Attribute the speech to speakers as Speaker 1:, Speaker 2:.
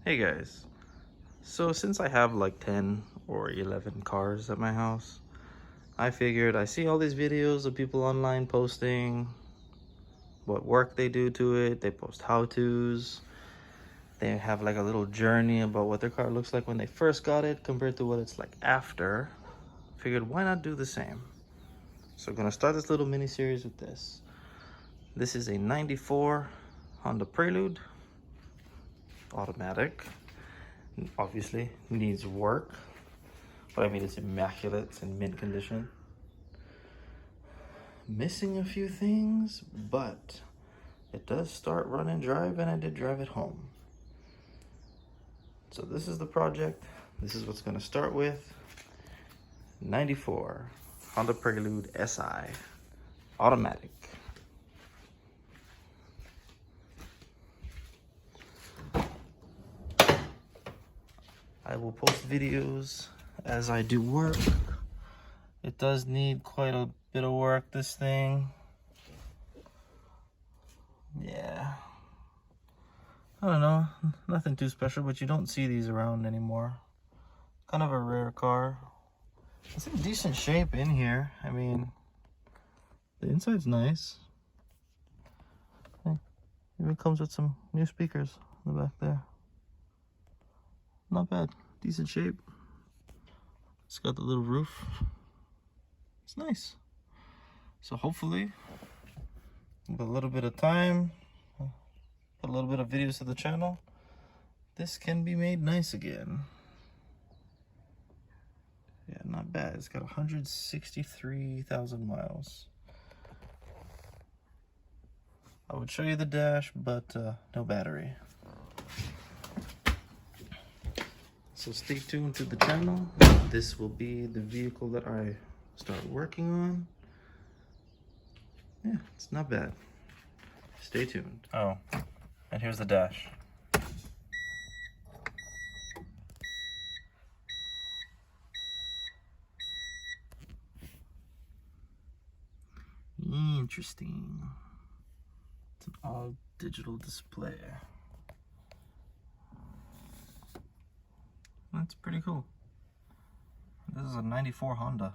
Speaker 1: Hey guys, so since I have like 10 or 11 cars at my house, I figured I see all these videos of people online posting what work they do to it. They post how-tos. They have like a little journey about what their car looks like when they first got it compared to what it's like after. Figured why not do the same? So I'm gonna start this little mini series with this. This is a 94 Honda Prelude, automatic. Obviously needs work, but I mean it's immaculate. It's in mint condition. Missing a few things, but it does start, run and drive, and I did drive it home. So this is the project. This is what's going to start with. 94 Honda Prelude SI automatic. I will post videos as I do work. It does need quite a bit of work, this thing. Yeah. I don't know, nothing too special, but you don't see these around anymore. Kind of a rare car. It's in decent shape in here. I mean, the inside's nice. Hey, even comes with some new speakers in the back there. Not bad, decent shape. It's got the little roof. It's nice. So hopefully, with a little bit of time, put a little bit of videos to the channel, this can be made nice again. Yeah, not bad. It's got 163,000 miles. I would show you the dash, but no battery. So stay tuned to the channel. This will be the vehicle that I start working on. Yeah, it's not bad. Stay tuned. Oh, and here's the dash. Interesting. It's an all digital display. That's pretty cool. This is a 94 Honda.